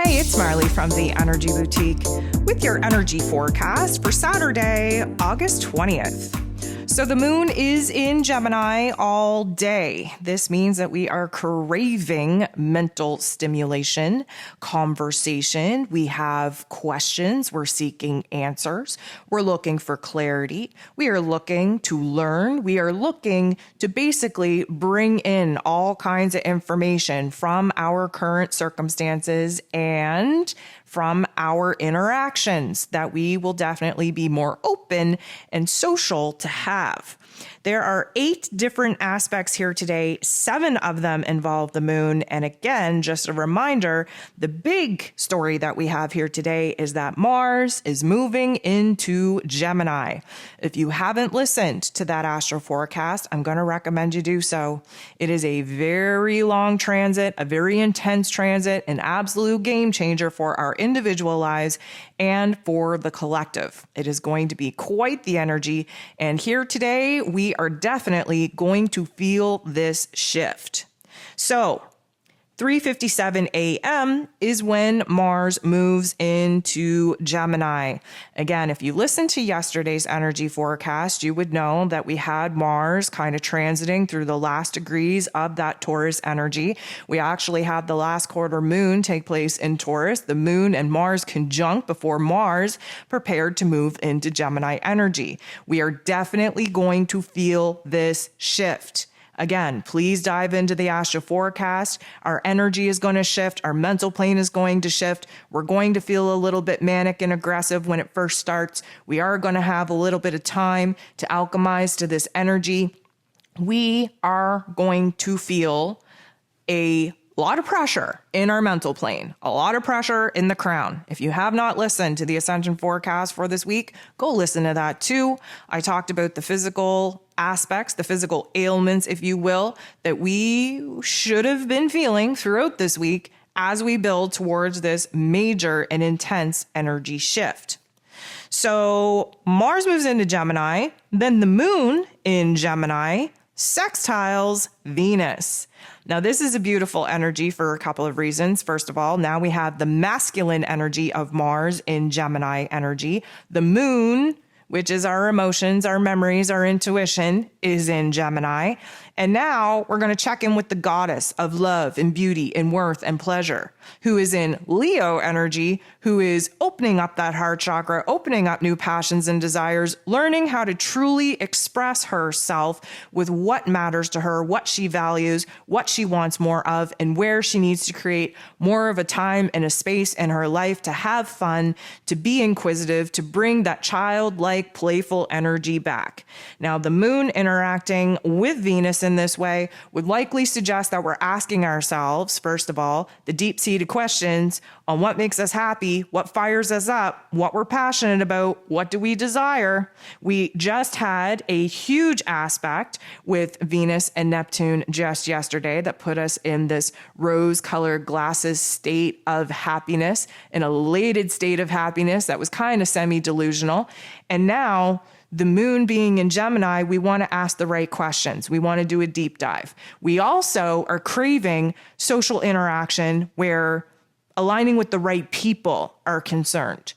Hey, it's Marley from the Energy Boutique with your energy forecast for Saturday, August 20th. So the moon is in Gemini all day. This means that we are craving mental stimulation, conversation. We have questions. We're seeking answers. We're looking for clarity. We are looking to learn. We are looking to basically bring in all kinds of information from our current circumstances and from our interactions that we will definitely be more open and social to have. There are 8 different aspects here today. 7 of them involve the moon. And again, just a reminder, the big story that we have here today is that Mars is moving into Gemini. If you haven't listened to that Astra Forecast, I'm going to recommend you do so. It is a very long transit, a very intense transit, an absolute game changer for our individual lives and for the collective. It is going to be quite the energy. And here today, we are definitely going to feel this shift. So 3:57 a.m. is when Mars moves into Gemini. Again, if you listened to yesterday's energy forecast, you would know that we had Mars kind of transiting through the last degrees of that Taurus energy. We actually had the last quarter moon take place in Taurus, the moon and Mars conjunct before Mars prepared to move into Gemini energy. We are definitely going to feel this shift. Again, please dive into the Astra Forecast. Our energy is going to shift. Our mental plane is going to shift. We're going to feel a little bit manic and aggressive when it first starts. We are going to have a little bit of time to alchemize to this energy. We are going to feel a lot of pressure in our mental plane, a lot of pressure in the crown. If you have not listened to the Ascension forecast for this week, go listen to that too. I talked about the physical aspects, the physical ailments, if you will, that we should have been feeling throughout this week as we build towards this major and intense energy shift. So Mars moves into Gemini, then the moon in Gemini sextiles Venus. Now, this is a beautiful energy for a couple of reasons. First of all, now we have the masculine energy of Mars in Gemini energy. The moon, which is our emotions, our memories, our intuition, is in Gemini. And now we're going to check in with the goddess of love and beauty and worth and pleasure, who is in Leo energy, who is opening up that heart chakra, opening up new passions and desires, learning how to truly express herself with what matters to her, what she values, what she wants more of, and where she needs to create more of a time and a space in her life to have fun, to be inquisitive, to bring that childlike, playful energy back. Now, the moon interacting with Venus in this way would likely suggest that we're asking ourselves, first of all, the deep-seated questions on what makes us happy, what fires us up, what we're passionate about, what do we desire. We just had a huge aspect with Venus and Neptune just yesterday that put us in this rose-colored glasses state of happiness, an elated state of happiness that was kind of semi-delusional. And now, the moon being in Gemini, we want to ask the right questions. We want to do a deep dive. We also are craving social interaction where aligning with the right people are concerned.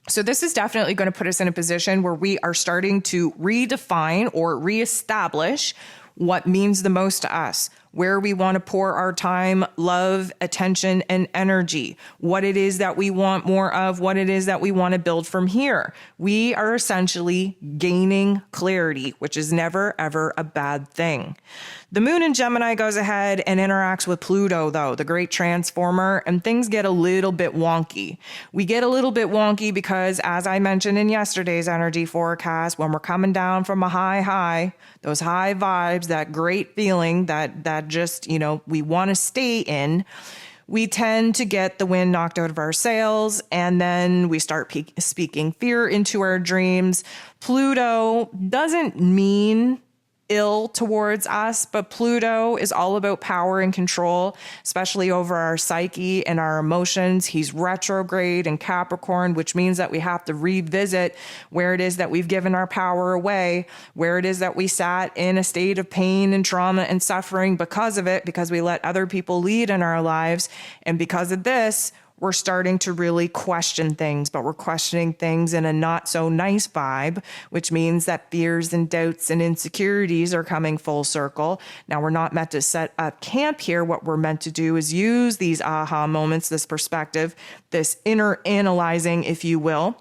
So this is definitely going to put us in a position where we are starting to redefine or reestablish what means the most to us, where we want to pour our time, love, attention, and energy, what it is that we want more of, what it is that we want to build from here. We are essentially gaining clarity, which is never, ever a bad thing. The moon in Gemini goes ahead and interacts with Pluto, though, the great transformer, and things get a little bit wonky. We get a little bit wonky because, as I mentioned in yesterday's energy forecast, when we're coming down from a high, those high vibes, that great feeling that just, we want to stay in, we tend to get the wind knocked out of our sails, and then we start speaking fear into our dreams. Pluto doesn't mean ill towards us, but Pluto is all about power and control, especially over our psyche and our emotions. He's retrograde in Capricorn, which means that we have to revisit where it is that we've given our power away, where it is that we sat in a state of pain and trauma and suffering because of it, because we let other people lead in our lives. And because of this, we're starting to really question things, but we're questioning things in a not so nice vibe, which means that fears and doubts and insecurities are coming full circle. Now, we're not meant to set up camp here. What we're meant to do is use these aha moments, this perspective, this inner analyzing, if you will,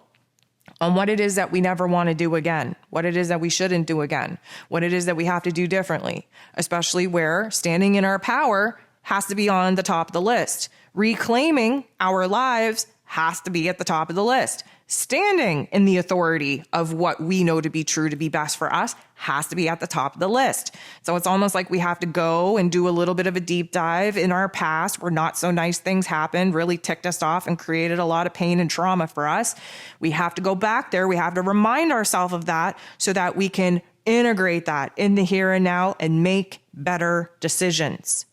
on what it is that we never want to do again, what it is that we shouldn't do again, what it is that we have to do differently, especially where standing in our power has to be on the top of the list. Reclaiming our lives has to be at the top of the list. Standing in the authority of what we know to be true, to be best for us, has to be at the top of the list. So it's almost like we have to go and do a little bit of a deep dive in our past where not so nice things happened, really ticked us off and created a lot of pain and trauma for us. We have to go back there. We have to remind ourselves of that so that we can integrate that in the here and now and make better decisions.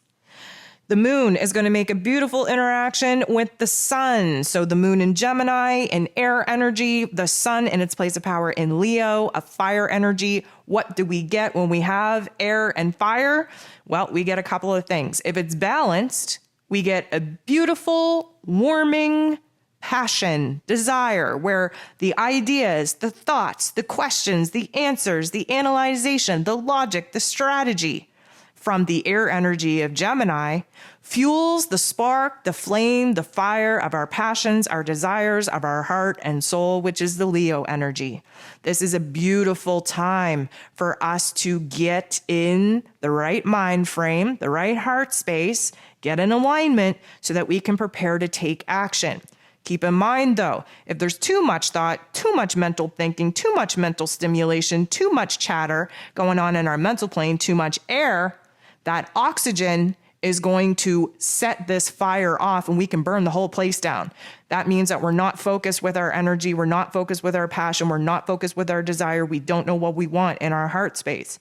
The moon is going to make a beautiful interaction with the sun. So the moon in Gemini, an air energy, the sun in its place of power in Leo, a fire energy. What do we get when we have air and fire? Well, we get a couple of things. If it's balanced, we get a beautiful, warming passion, desire, where the ideas, the thoughts, the questions, the answers, the analyzation, the logic, the strategy from the air energy of Gemini fuels the spark, the flame, the fire of our passions, our desires, of our heart and soul, which is the Leo energy. This is a beautiful time for us to get in the right mind frame, the right heart space, get in alignment so that we can prepare to take action. Keep in mind, though, if there's too much thought, too much mental thinking, too much mental stimulation, too much chatter going on in our mental plane, too much air, that oxygen is going to set this fire off and we can burn the whole place down. That means that we're not focused with our energy. We're not focused with our passion. We're not focused with our desire. We don't know what we want in our heart space.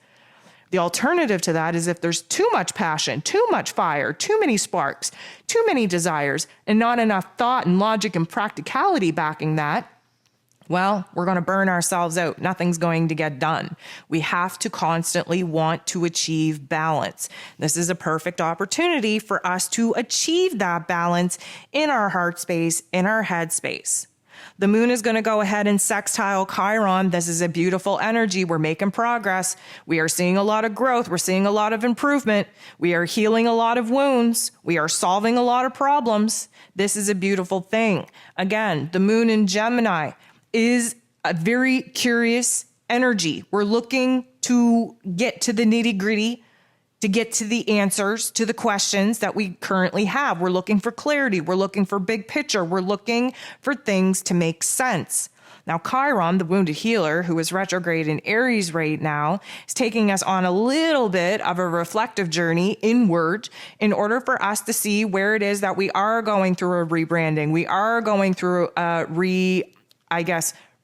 The alternative to that is if there's too much passion, too much fire, too many sparks, too many desires, and not enough thought and logic and practicality backing that, well, we're going to burn ourselves out. Nothing's going to get done. We have to constantly want to achieve balance. This is a perfect opportunity for us to achieve that balance in our heart space, in our head space. The moon is going to go ahead and sextile Chiron. This is a beautiful energy. We're making progress. We are seeing a lot of growth. We're seeing a lot of improvement. We are healing a lot of wounds. We are solving a lot of problems. This is a beautiful thing. Again, the moon in Gemini is a very curious energy. We're looking to get to the nitty-gritty, to get to the answers to the questions that we currently have. We're looking for clarity. We're looking for big picture. We're looking for things to make sense. Now, Chiron, the wounded healer, who is retrograde in Aries right now, is taking us on a little bit of a reflective journey inward in order for us to see where it is that we are going through a rebranding. We are going through a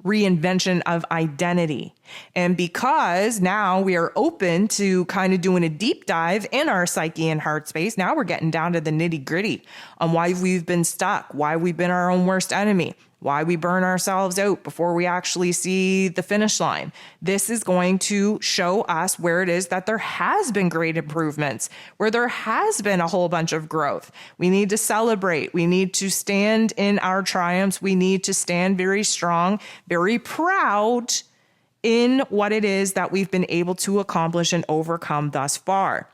reinvention of identity. And because now we are open to kind of doing a deep dive in our psyche and heart space, now we're getting down to the nitty gritty on why we've been stuck, why we've been our own worst enemy, why we burn ourselves out before we actually see the finish line. This is going to show us where it is that there has been great improvements, where there has been a whole bunch of growth. We need to celebrate. We need to stand in our triumphs. We need to stand very strong, very proud in what it is that we've been able to accomplish and overcome thus far.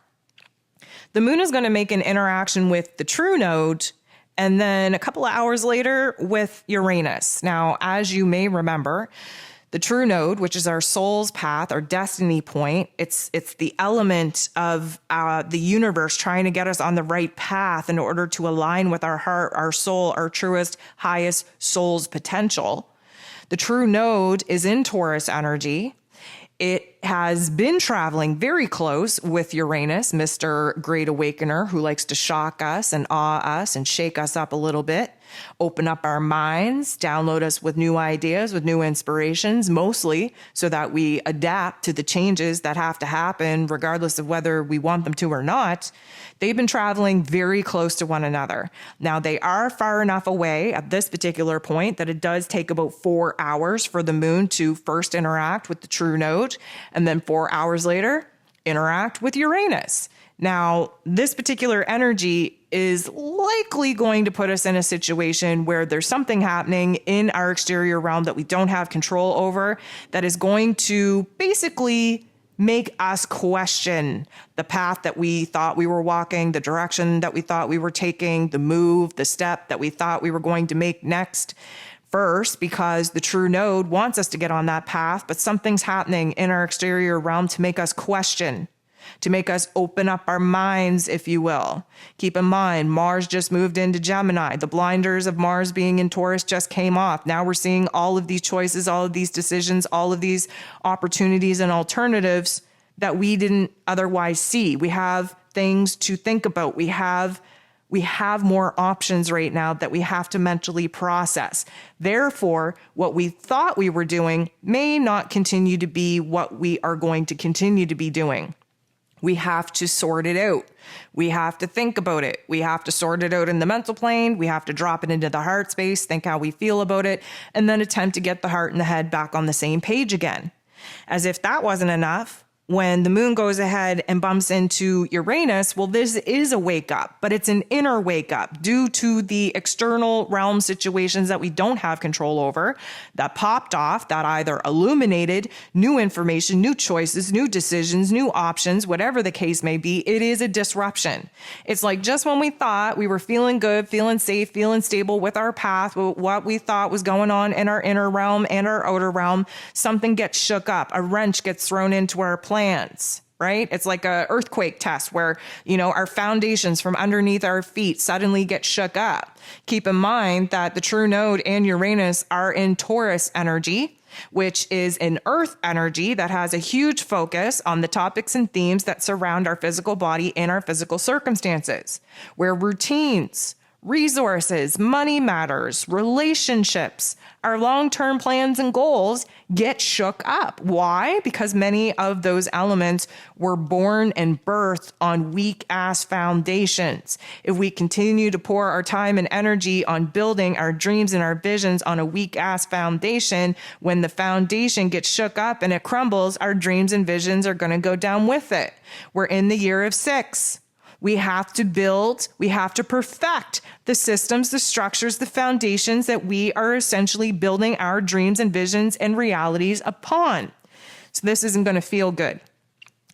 The moon is going to make an interaction with the true node and then a couple of hours later with Uranus. Now, as you may remember, the true node, which is our soul's path, our destiny point, it's the element of the universe trying to get us on the right path in order to align with our heart, our soul, our truest, highest soul's potential. The true node is in Taurus energy. It has been traveling very close with Uranus, Mr. Great Awakener, who likes to shock us and awe us and shake us up a little bit, open up our minds, download us with new ideas, with new inspirations, mostly so that we adapt to the changes that have to happen, regardless of whether we want them to or not. They've been traveling very close to one another. Now, they are far enough away at this particular point that it does take about 4 hours for the moon to first interact with the true node. And then 4 hours later, interact with Uranus. Now, this particular energy is likely going to put us in a situation where there's something happening in our exterior realm that we don't have control over that is going to basically make us question the path that we thought we were walking, the direction that we thought we were taking, the move, the step that we thought we were going to make next. First, because the true node wants us to get on that path, but something's happening in our exterior realm to make us question, to make us open up our minds, if you will. Keep in mind, Mars just moved into Gemini. The blinders of Mars being in Taurus just came off. Now we're seeing all of these choices, all of these decisions, all of these opportunities and alternatives that we didn't otherwise see. We have things to think about. We have more options right now that we have to mentally process. Therefore, what we thought we were doing may not continue to be what we are going to continue to be doing. We have to sort it out. We have to think about it. We have to sort it out in the mental plane. We have to drop it into the heart space, think how we feel about it, and then attempt to get the heart and the head back on the same page again. As if that wasn't enough, when the moon goes ahead and bumps into Uranus, well, this is a wake up, but it's an inner wake up due to the external realm situations that we don't have control over that popped off, that either illuminated new information, new choices, new decisions, new options, whatever the case may be. It is a disruption. It's like just when we thought we were feeling good, feeling safe, feeling stable with our path, what we thought was going on in our inner realm and our outer realm, something gets shook up, a wrench gets thrown into our plans, right? It's like a earthquake test where, our foundations from underneath our feet suddenly get shook up. Keep in mind that the true node and Uranus are in Taurus energy, which is an earth energy that has a huge focus on the topics and themes that surround our physical body and our physical circumstances, where routines, resources, money matters, relationships, our long-term plans and goals get shook up. Why? Because many of those elements were born and birthed on weak-ass foundations. If we continue to pour our time and energy on building our dreams and our visions on a weak-ass foundation, when the foundation gets shook up and it crumbles, our dreams and visions are going to go down with it. We're in the year of 6. We have to build, we have to perfect the systems, the structures, the foundations that we are essentially building our dreams and visions and realities upon. So this isn't going to feel good.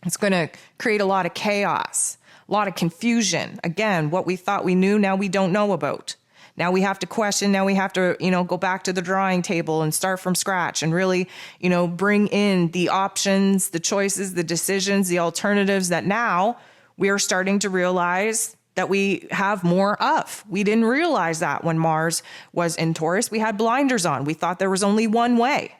It's going to create a lot of chaos, a lot of confusion. Again, what we thought we knew, now we don't know about. Now we have to question, now we have to, go back to the drawing table and start from scratch and really, bring in the options, the choices, the decisions, the alternatives that now we are starting to realize that we have more of. We didn't realize that when Mars was in Taurus. We had blinders on. We thought there was only one way.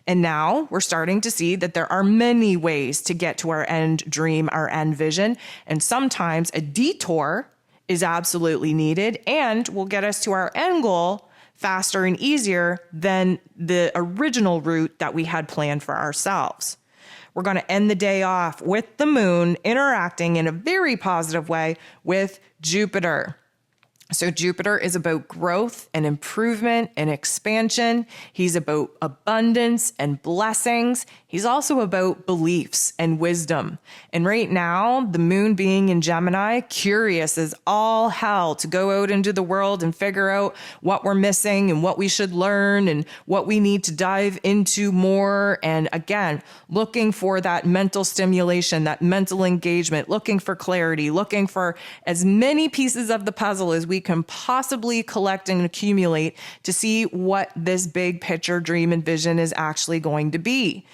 And now we're starting to see that there are many ways to get to our end dream, our end vision. And sometimes a detour is absolutely needed and will get us to our end goal faster and easier than the original route that we had planned for ourselves. We're going to end the day off with the moon interacting in a very positive way with Jupiter. So Jupiter is about growth and improvement and expansion. He's about abundance and blessings. He's also about beliefs and wisdom. And right now, the moon being in Gemini, curious as all hell to go out into the world and figure out what we're missing and what we should learn and what we need to dive into more. And again, looking for that mental stimulation, that mental engagement, looking for clarity, looking for as many pieces of the puzzle as we can possibly collect and accumulate to see what this big picture, dream, and vision is actually going to be.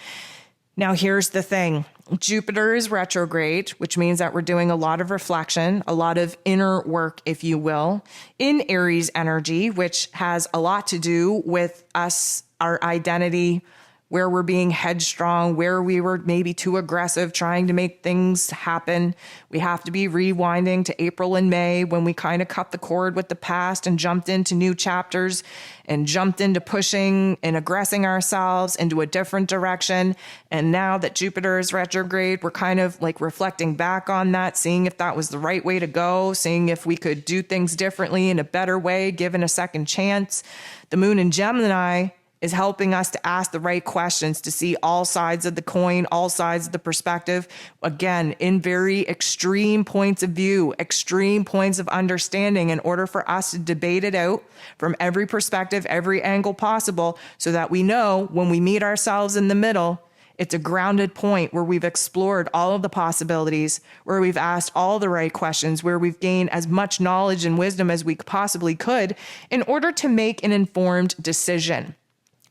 Now, here's the thing. Jupiter is retrograde, which means that we're doing a lot of reflection, a lot of inner work, if you will, in Aries energy, which has a lot to do with us, our identity, where we're being headstrong, where we were maybe too aggressive trying to make things happen. We have to be rewinding to April and May when we kind of cut the cord with the past and jumped into new chapters and jumped into pushing and aggressing ourselves into a different direction. And now that Jupiter is retrograde, we're kind of like reflecting back on that, seeing if that was the right way to go, seeing if we could do things differently in a better way, given a second chance. The moon in Gemini is helping us to ask the right questions, to see all sides of the coin, all sides of the perspective, again, in very extreme points of view, extreme points of understanding, in order for us to debate it out from every perspective, every angle possible, so that we know when we meet ourselves in the middle, it's a grounded point where we've explored all of the possibilities, where we've asked all the right questions, where we've gained as much knowledge and wisdom as we possibly could in order to make an informed decision.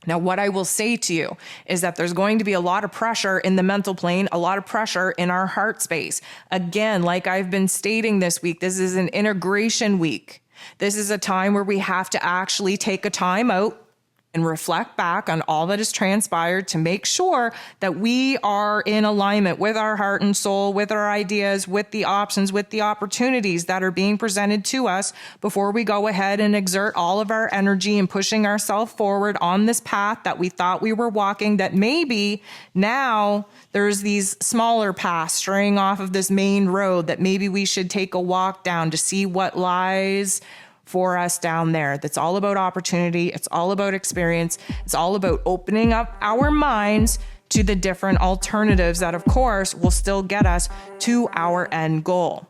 Now, what I will say to you is that there's going to be a lot of pressure in the mental plane, a lot of pressure in our heart space. Again, like I've been stating this week, this is an integration week. This is a time where we have to actually take a time out and reflect back on all that has transpired to make sure that we are in alignment with our heart and soul, with our ideas, with the options, with the opportunities that are being presented to us before we go ahead and exert all of our energy in pushing ourselves forward on this path that we thought we were walking, that maybe now there's these smaller paths straying off of this main road that maybe we should take a walk down to see what lies for us down there. That's all about opportunity. It's all about experience. It's all about opening up our minds to the different alternatives that, of course, will still get us to our end goal.